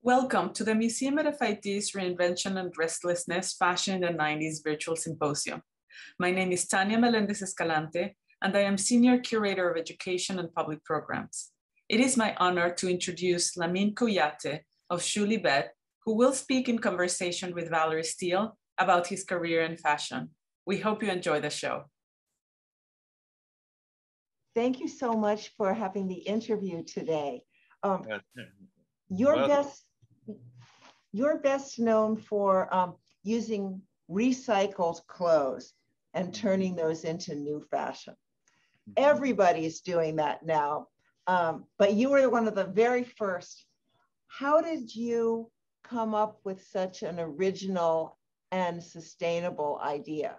Welcome to the Museum at MFIT's Reinvention and Restlessness Fashion in the 90s Virtual Symposium. My name is Tania Melendez-Escalante, and I am Senior Curator of Education and Public Programs. It is my honor to introduce Lamine Kouyaté of Xuly.Bët, who will speak in conversation with Valerie Steele about his career in fashion. We hope you enjoy the show. Thank you so much for having the interview today. You're best known for using recycled clothes and turning those into new fashion. Everybody's doing that now, but you were one of the very first. How did you come up with such an original and sustainable idea?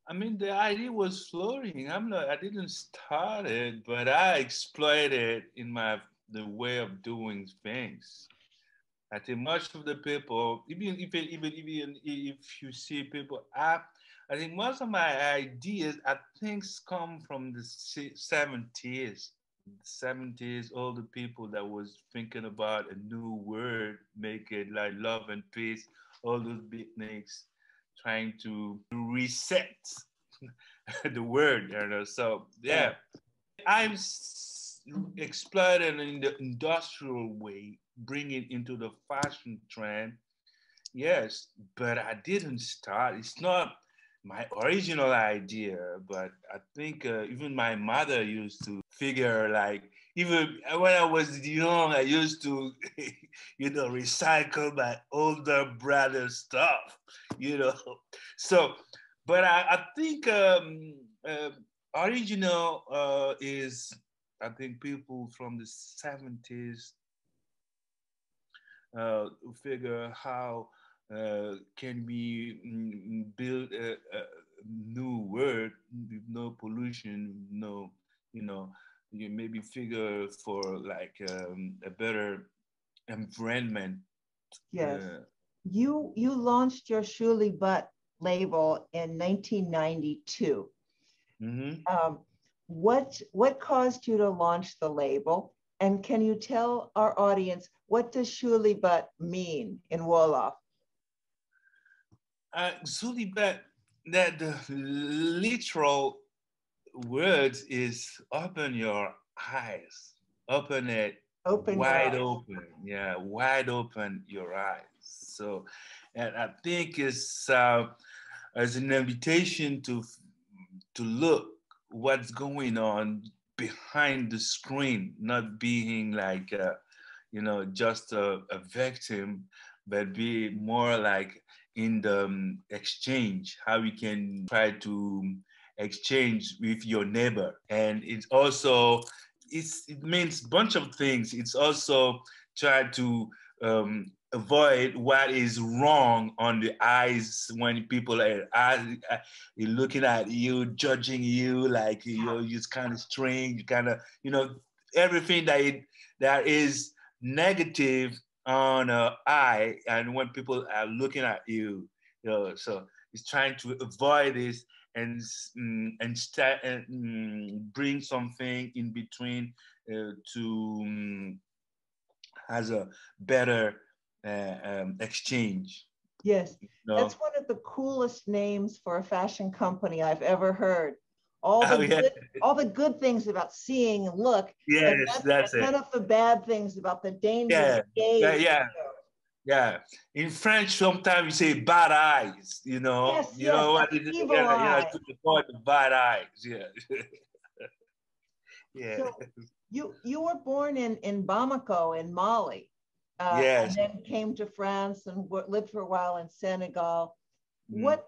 I mean, the idea was floating. I didn't start it, but I exploited it in the way of doing things. I think most of the people, even if you see people, I think most of my ideas, come from the 70s. 70s, all the people that was thinking about a new word, make it like love and peace, all those beatniks trying to reset the word, you know. So yeah, I'm exploiting in the industrial way, bring it into the fashion trend. Yes, but I didn't start. It's not my original idea, but I think even my mother used to figure, like, even when I was young, I used to, recycle my older brother's stuff, So, but I think original is, I think people from the 70s figure how can we build a new world with no pollution, you maybe figure for like a better environment. Yes. You launched your Xuly.Bët label in 1992. Mm-hmm. What caused you to launch the label? And can you tell our audience, what does Xuly.Bët mean in Wolof? Xuly.Bët, that the literal word is open your eyes, open it wide open. Yeah, wide open your eyes. So, and I think it's as an invitation to look what's going on behind the screen, not being like just a victim, but be more like in the exchange, how we can try to exchange with your neighbor. And it means a bunch of things. It's also try to avoid what is wrong on the eyes when people are looking at you, judging you, like you're kind of strange, kind of, everything that is negative on an eye, and when people are looking at you, so it's trying to avoid this and bring something in between to has a better exchange. Yes, that's one of the coolest names for a fashion company I've ever heard. All the good things about seeing and look. Yes, that's it. None of the bad things about the danger of gaze. Yeah. In French, sometimes you say bad eyes. Yes, what is it? Evil eye. To avoid the bad eyes. Yeah. Yeah. So you were born in Bamako in Mali. Yes. And then came to France and lived for a while in Senegal. What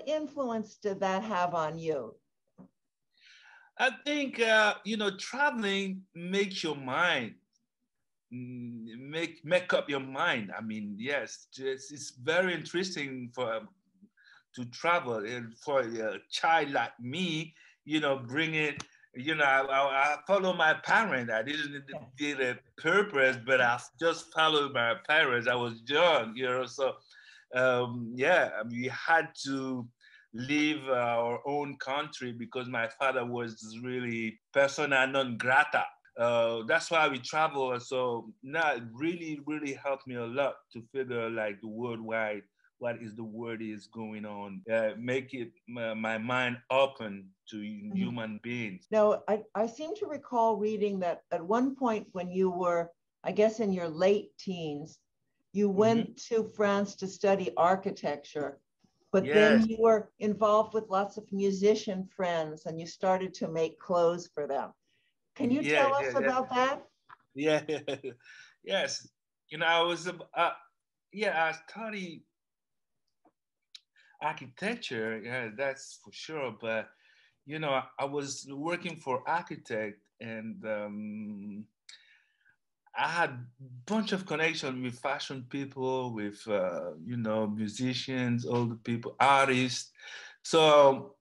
influence did that have on you? I think traveling makes your mind make up your mind. I mean, yes, it's very interesting to travel, and for a child like me, bring it. I follow my parents. I didn't did a purpose, but I just followed my parents. I was young, so we had to leave our own country because my father was really persona non grata. That's why we travel. So now it really, really helped me a lot to figure like the worldwide, what is the word is going on, make it my mind open to human beings. Now, I seem to recall reading that at one point when you were, I guess, in your late teens, you went to France to study architecture, but then you were involved with lots of musician friends and you started to make clothes for them. Can you tell us about that? Yeah, yes. You know, I studied architecture, yeah, that's for sure. But, you know, I was working for architect and I had a bunch of connection with fashion people, with, you know, musicians, all the people, artists. So,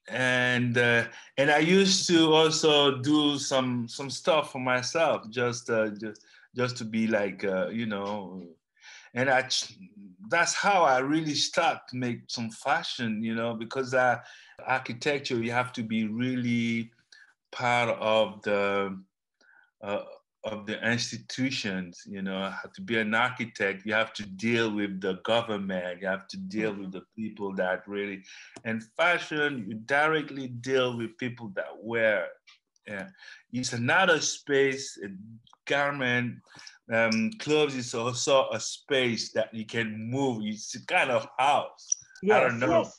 and I used to also do some stuff for myself, just to be like, you know, and that's how I really start to make some fashion, you know, because architecture, you have to be really part uh, of the institutions, you know. To be an architect, you have to deal with the government, you have to deal with the people that really, and fashion, you directly deal with people that wear. Yeah. It's another space, a garment, clothes is also a space that you can move. It's a kind of house. Yes, I don't know.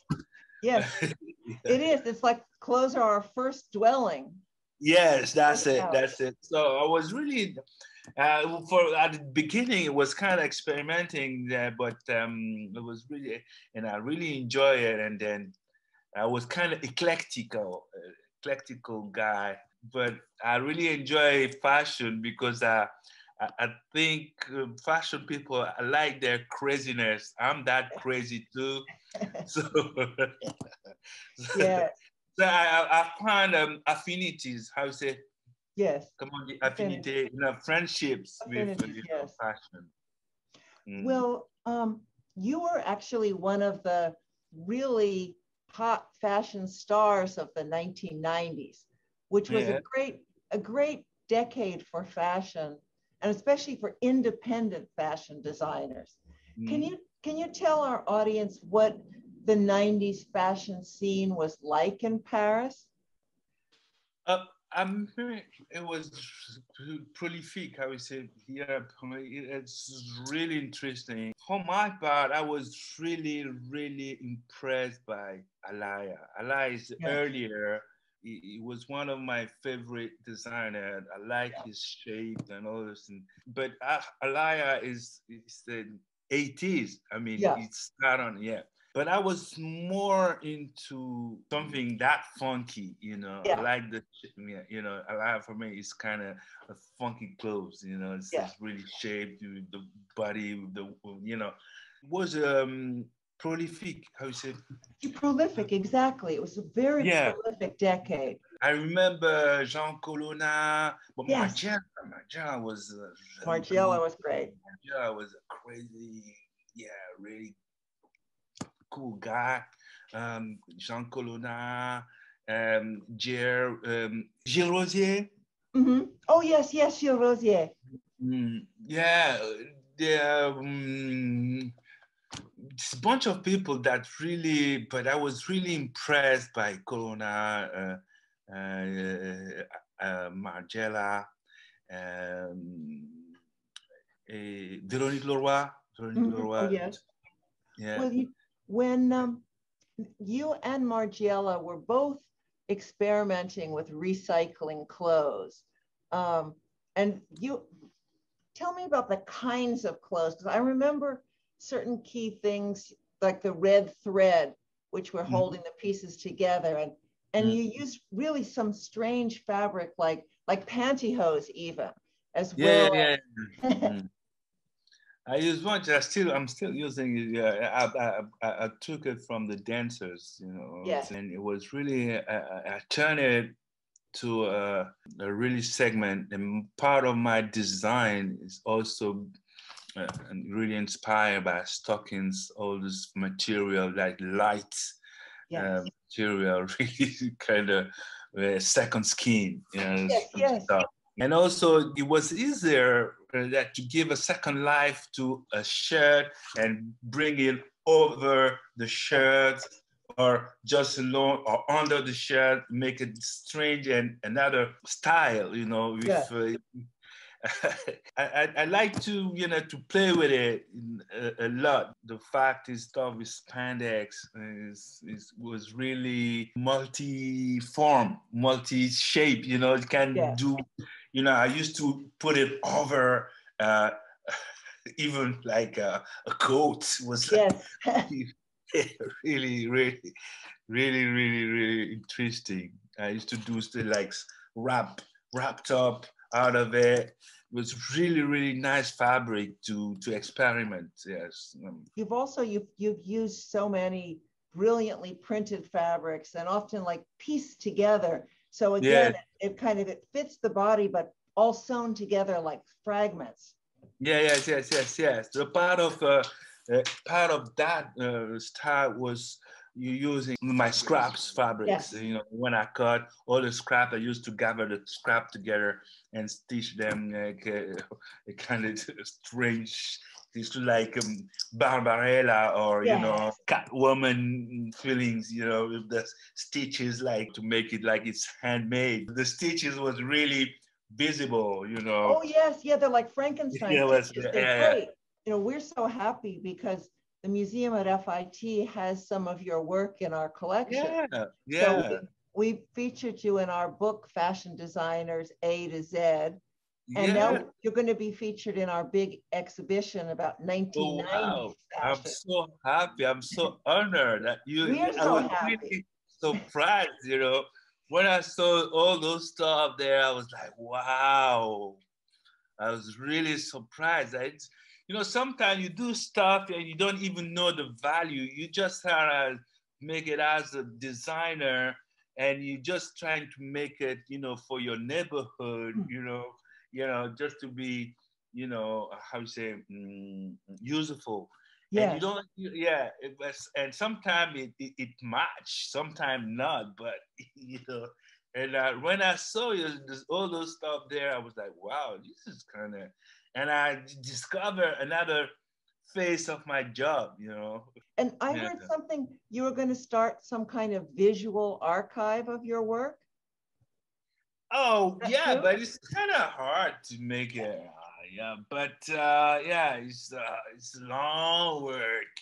Yes. It is. It's like clothes are our first dwelling. Yes, that's it. That's it. So I was really, at the beginning, it was kind of experimenting there, but it was really, and I really enjoy it. And then I was kind of eclectical guy, but I really enjoy fashion because I think fashion people, I like their craziness. I'm that crazy too. So, Yes. So I find affinities, how you say? Yes. Come on, the affinity, you know, friendships with fashion. Well, you were actually one of the really hot fashion stars of the 1990s, which was a great decade for fashion, and especially for independent fashion designers. Can you tell our audience what the 90s fashion scene was like in Paris? It was prolific, I would say. Yeah, it's really interesting. For my part, I was really, really impressed by Alaya. Alaya is earlier. He was one of my favorite designers. I like his shape and all this. But Alaya is the 80s. I mean, it's not on, But I was more into something that funky, you know. I like the, you know, Alaya for me is kind of a funky clothes, you know. It's really shaped with the body, with the, you know. It was prolific, how you say? Prolific, exactly. It was a very prolific decade. I remember Jean Colonna, but Margiela was Margiela was great. Margiela was a crazy, really cool guy. Jean Colonna, Gilles Rosier. Oh yes, Gilles Rosier. It's a bunch of people that really, but I was really impressed by Colonna, Margiela, Véronique Leroy. Oh yes. Yeah. Well, when you and Margiela were both experimenting with recycling clothes, and you tell me about the kinds of clothes, because I remember certain key things like the red thread, which were holding the pieces together, and you used really some strange fabric like pantyhose even as well. I use much. I'm still using it. I took it from the dancers, you know, and it was really. I turned it to a really segment, and part of my design is also really inspired by stockings, all this material like light material, really kind of second skin, you know, stuff. And also it was easier that to give a second life to a shirt and bring it over the shirt or just alone or under the shirt, make it strange and another style, you know, with I like to, you know, to play with it a lot. The fact is stuff with spandex was really multi-form, multi-shape, you know, it can do, you know, I used to put it over even like a coat was like really interesting. I used to do still like wrapped up out of it. It was really nice fabric to experiment. Yes. You've used so many brilliantly printed fabrics and often like pieced together. So again, it fits the body, but all sewn together like fragments. Yes. The part of that style was you using my scraps fabrics. You know, when I cut all the scrap, I used to gather the scrap together and stitch them like a kind of strange. It's like Barbarella or, you know, Catwoman feelings, you know, with the stitches, like to make it like it's handmade. The stitches was really visible, you know. Oh yes, they're like Frankenstein stitches. They're great. You know, we're so happy because the museum at FIT has some of your work in our collection. So we featured you in our book, Fashion Designers A to Z. And now you're going to be featured in our big exhibition about 1990s fashion. I'm so happy. I'm so honored that you. We're so happy. Really surprised, you know. When I saw all those stuff there, I was like, wow. I was really surprised. You know, sometimes you do stuff and you don't even know the value. You just make it as a designer and you just trying to make it, you know, for your neighborhood, you know, just to be, you know, how you say, useful. And you don't, and sometimes it match, sometimes not, but, you know, and when I saw all those stuff there, I was like, wow, this is kind of, and I discovered another phase of my job, you know. And I heard something, you were going to start some kind of visual archive of your work? Oh, yeah, but it's kind of hard to make it. It's long work.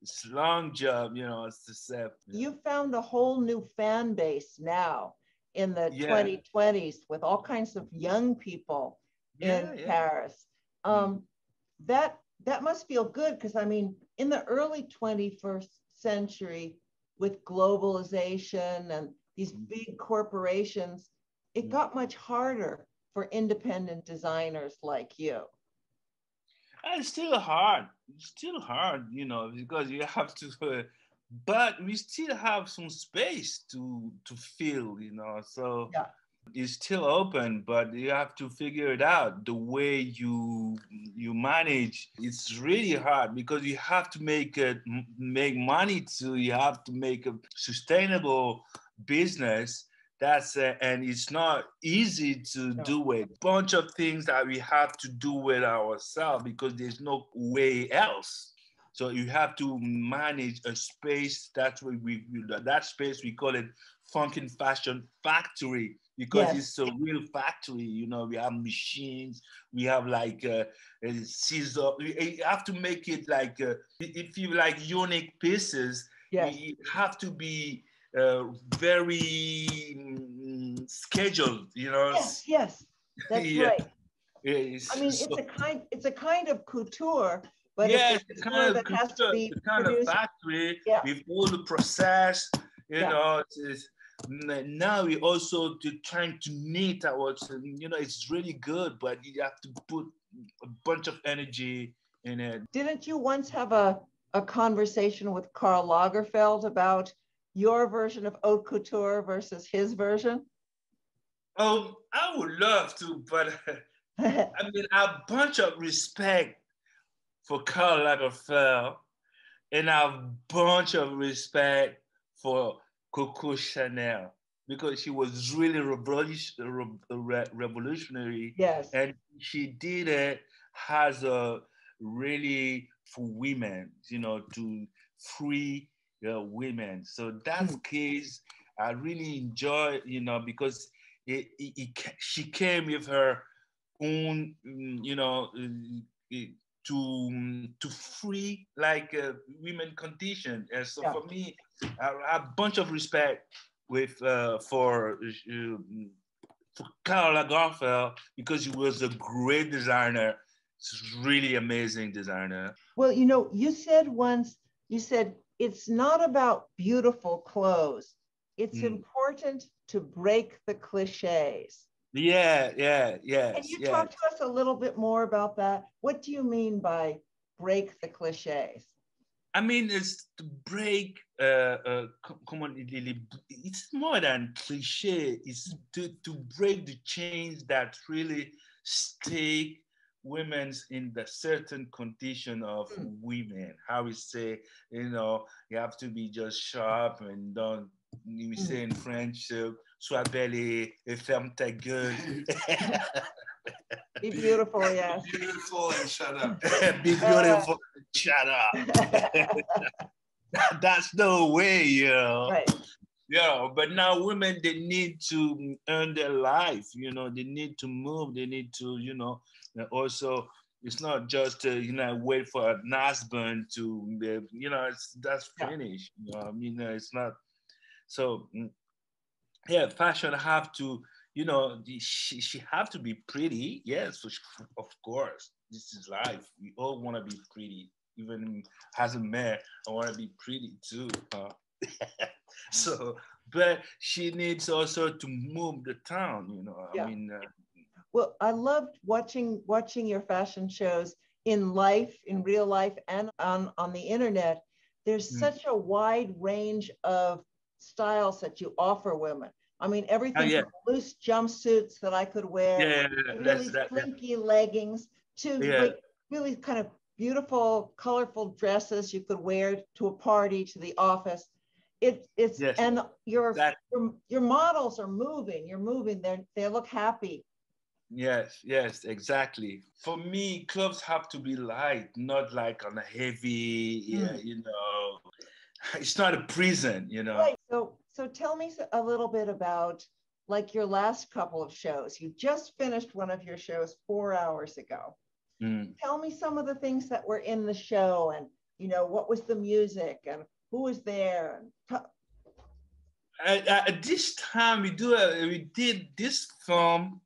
It's a long job, you know, it's the set. You found a whole new fan base now in the 2020s with all kinds of young people in Paris. That must feel good because, I mean, in the early 21st century with globalization and these big corporations, it got much harder for independent designers like you. It's still hard. It's still hard, you know, because you have to, but we still have some space to fill, you know, so it's still open, but you have to figure it out. The way you manage, it's really hard because you have to make money too. You have to make a sustainable business. And it's not easy to do it. Bunch of things that we have to do with ourselves because there's no way else. So you have to manage a space. That's what that space we call it Funkin' Fashion Factory because it's a real factory. You know, we have machines, we have like scissors. You have to make it like if you like unique pieces. You have to be very scheduled, you know. Yes, that's right. I mean, it's a kind of couture, but it's kind of has to be produced. Of factory with all the process, you know. Now we also trying to knit our, you know, it's really good, but you have to put a bunch of energy in it. Didn't you once have a conversation with Karl Lagerfeld about your version of haute couture versus his version? Oh, I would love to, but I mean, a bunch of respect for Karl Lagerfeld and a bunch of respect for Coco Chanel. because she was really revolutionary, Yes. and she did it as a really for women, you know, to free women. So that case I really enjoy, you know, because she came with her own, you know, to free like women condition. And so for me, I have a bunch of respect with for Karl Lagerfeld because he was a great designer. It's really amazing designer. Well, you know, you said once, you said it's not about beautiful clothes. It's important to break the cliches. Yeah, yes. Can you talk to us a little bit more about that? What do you mean by break the cliches? I mean, it's to break, come on, it's more than cliche. It's to break the chains that really stay women's in the certain condition of women. How we say, you know, you have to be just sharp and don't, we say in French, sois belle et ferme ta gueule. Be beautiful, yes. Be beautiful and shut up. Be beautiful and shut up. That's no way, you know. Right. Yeah, but now women, they need to earn their life, you know, they need to move, they need to, you know, also, it's not just, you know, wait for a husband to, you know, that's finished, you know, I mean, it's not, so, yeah, fashion have to, you know, she have to be pretty, yes, of course, this is life, we all want to be pretty, even as a man, I want to be pretty too, So, but she needs also to move the town, you know. I mean, well, I loved watching your fashion shows in life, in real life, and on the internet. There's such a wide range of styles that you offer women. I mean, everything from loose jumpsuits that I could wear, really slinky leggings, to like really kind of beautiful, colorful dresses you could wear to a party, to the office. It's and your models are moving. You're moving. They look happy. Yes, exactly. For me, clothes have to be light, not like on a heavy. You know, it's not a prison. You know. Right. So tell me a little bit about like your last couple of shows. You just finished one of your shows 4 hours ago. Tell me some of the things that were in the show, and you know, what was the music and who was there? At this time, we did this film,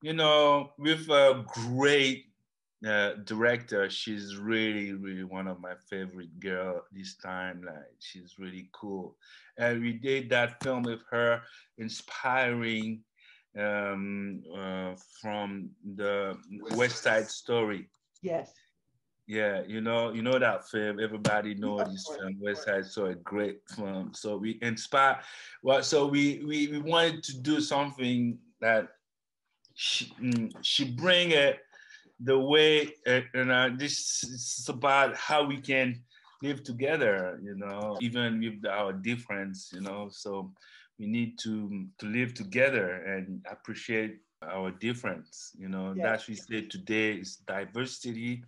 you know, with a great director. She's really, really one of my favorite girl this time. Like, she's really cool, and we did that film with her, inspiring from the West Side Story. Yes. Yeah, you know that film. Everybody knows this film, West Side Story, great film. So we inspire. Well, so we wanted to do something that she bring it the way, and this is about how we can live together. You know, even with our difference. You know, so we need to live together and appreciate our difference. You know, that's we say today is diversity.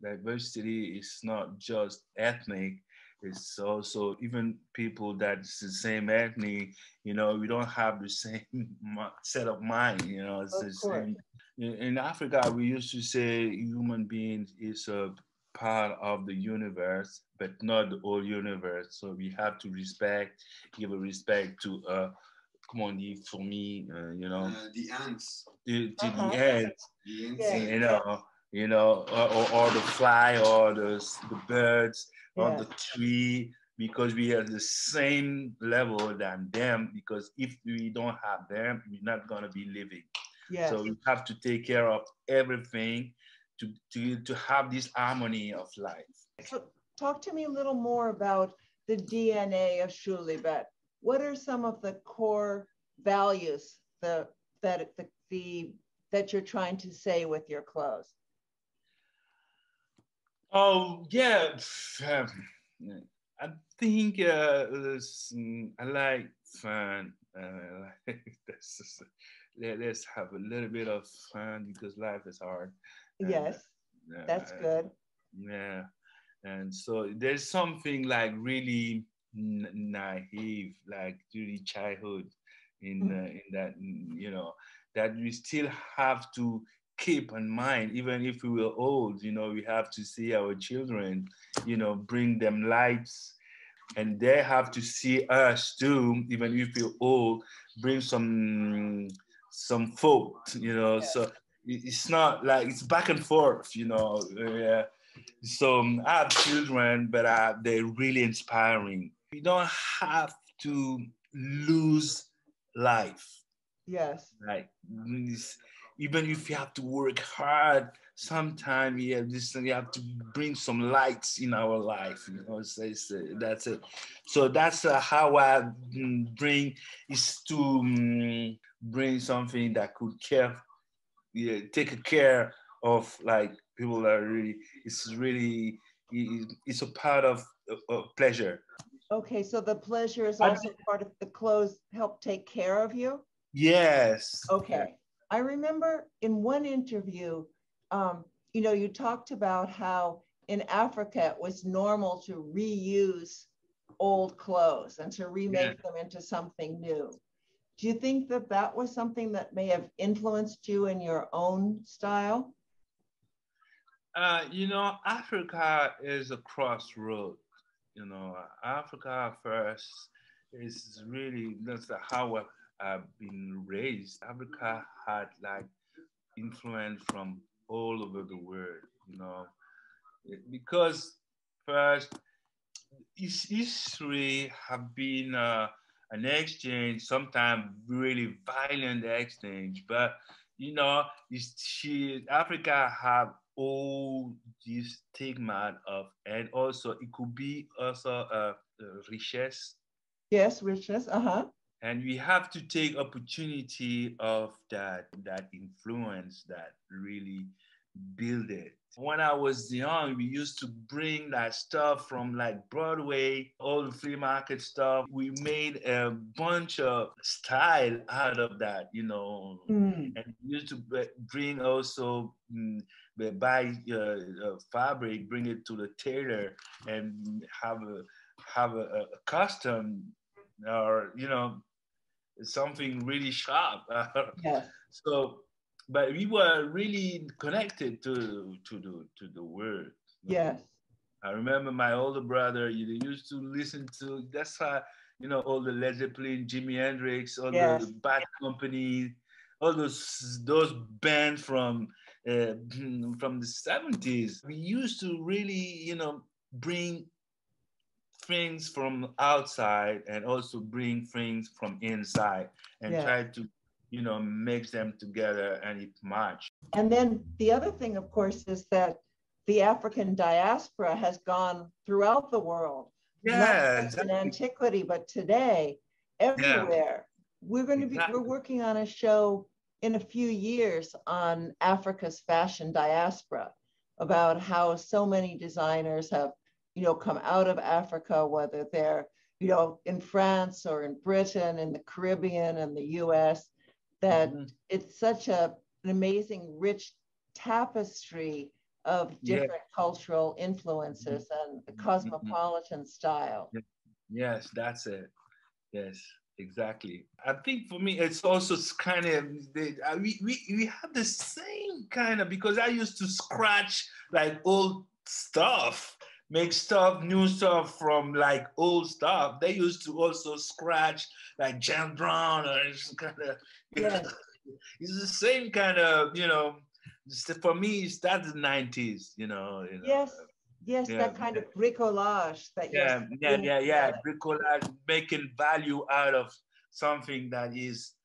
Diversity is not just ethnic, it's also even people that's the same ethnic, you know, we don't have the same set of mind, you know. It's the same. In Africa, we used to say human beings is a part of the universe, but not the whole universe. So we have to give a respect to, come on, the fourmis, you know. The ants. To the ants, you know, or the fly, or the birds, or the tree, because we are the same level than them, because if we don't have them, we're not going to be living. So we have to take care of everything to have this harmony of life. So talk to me a little more about the DNA of Xuly.Bët. What are some of the core values that you're trying to say with your clothes? Oh, yeah. I think I like That's just, let's have a little bit of fun because life is hard. And Yes, that's good. yeah, and so there's something like really naive, like really childhood in that, that we still have to keep in mind, even if we were old. We have to see our children, bring them lights, and they have to see us too, even if we're old, bring some folk, so it's not like it's back and forth, yeah. So I have children, but they're really inspiring. You don't have to lose life. Yes. Like even if you have to work hard, sometimes you have to bring some lights in our life. That's it. So that's how I bring is to bring something that could take care of like people that are really. It's a part of pleasure. Okay, so the pleasure is I, also part of the clothes help take care of you? yes. Okay. I remember in one interview, you talked about how in Africa it was normal to reuse old clothes and to remake them into something new. Do you think that that was something that may have influenced you in your own style? Africa is a crossroad. Africa first is really that's how I've been raised. Africa had like influence from all over the world, because first history have been an exchange, sometimes really violent exchange, but Africa have all this stigma of, and also it could be also a richesse. Yes, richness. Uh-huh. And we have to take opportunity of that influence that really build it. When I was young, we used to bring that stuff from like Broadway, all the flea market stuff. We made a bunch of style out of that, Mm. and we used to bring also buy fabric, bring it to the tailor, and have a custom, or something really sharp. Yes. So, but we were really connected to the word. Yes. I remember my older brother. You used to listen to. That's how all the Led Zeppelin, Jimi Hendrix, all Yes. the Bad Company, all those bands from the 70s. We used to really bring things from outside and also bring things from inside and Yes. try to mix them together and it match. And then the other thing, of course, is that the African diaspora has gone throughout the world, not Yeah, just in exactly. antiquity, but today, everywhere. We're working on a show in a few years on Africa's fashion diaspora, about how so many designers have, come out of Africa, whether they're, in France or in Britain, in the Caribbean and the US, that it's such an amazing, rich tapestry of different cultural influences and the cosmopolitan style. Yes, that's it. Yes, exactly. I think for me, it's also kind of, we have the same kind of, because I used to scratch like old stuff, make stuff, new stuff from like old stuff. They used to also scratch like James Brown or kind of, Yes. it's the same kind of, for me, that's the 90s, Yes, yes, Yeah. that kind of bricolage that you're seeing. Bricolage, making value out of something that is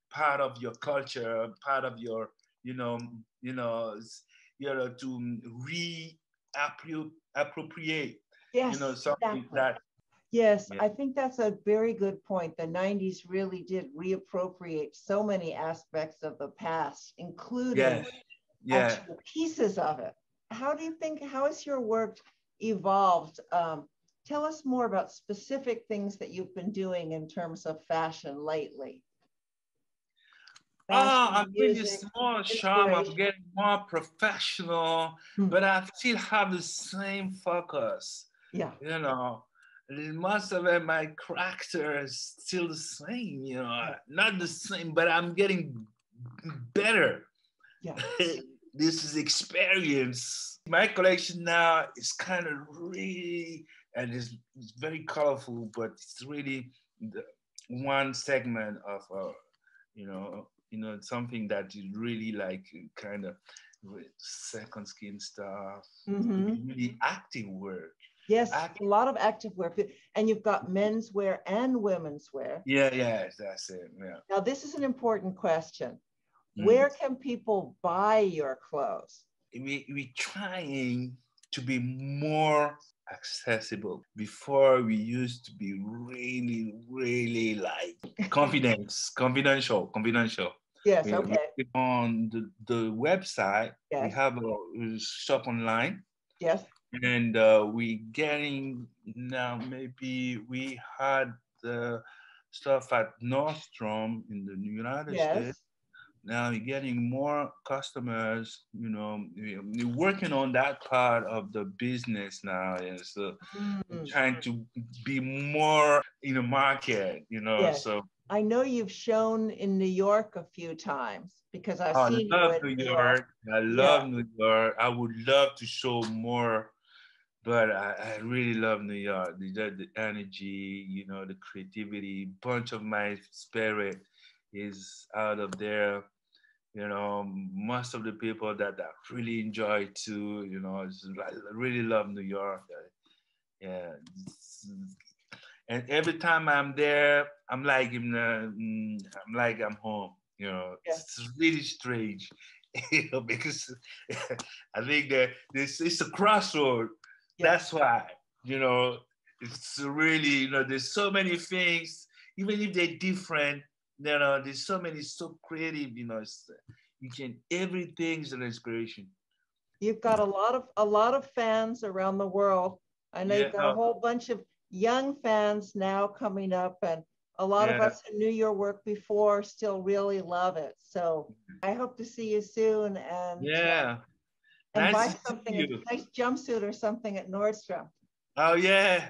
part of your culture, part of your, to appropriate, Yes, something exactly. that. Yes, I think that's a very good point. The 90s really did reappropriate so many aspects of the past, including actual pieces of it. How has your work evolved Tell us more about specific things that you've been doing in terms of fashion lately. Fashion, I'm doing a small shop. I'm getting more professional, but I still have the same focus. Yeah. You know, most of it, my character is still the same, you know, not the same, but I'm getting better. Yeah. This is experience. My collection now is kind of really, and it's very colorful, but it's really the one segment of, something that is really like kind of second skin stuff, really active work. Yes, a lot of active wear. And you've got menswear and women's wear. Yeah, that's it. Yeah. Now, this is an important question. Where can people buy your clothes? We're trying to be more accessible. Before, we used to be really, really like confidential. Yes, okay. On the website, we have a shop online. Yes. And we getting now, maybe we had the stuff at Nordstrom in the United States. Now we're getting more customers, you know, we're working on that part of the business now. And so trying to be more in the market, you know. Yes. So I know you've shown in New York a few times because I've seen you in New York. I love New York. I would love to show more, but I really love New York. The energy, you know, the creativity, bunch of my spirit is out of there. You know, most of the people that I really enjoy too, you know, I really love New York. Yeah. And every time I'm there, I'm like I'm home. You know, it's really strange, you know, because I think that it's a crossroad. That's why, you know, it's really, you know, there's so many things, even if they're different, you know, there's so many, so creative, you know, everything's an inspiration. You've got a lot of fans around the world. I know you've got a whole bunch of young fans now coming up, and a lot of us who knew your work before still really love it. So I hope to see you soon and nice buy something, a nice jumpsuit or something at Nordstrom. Oh yeah,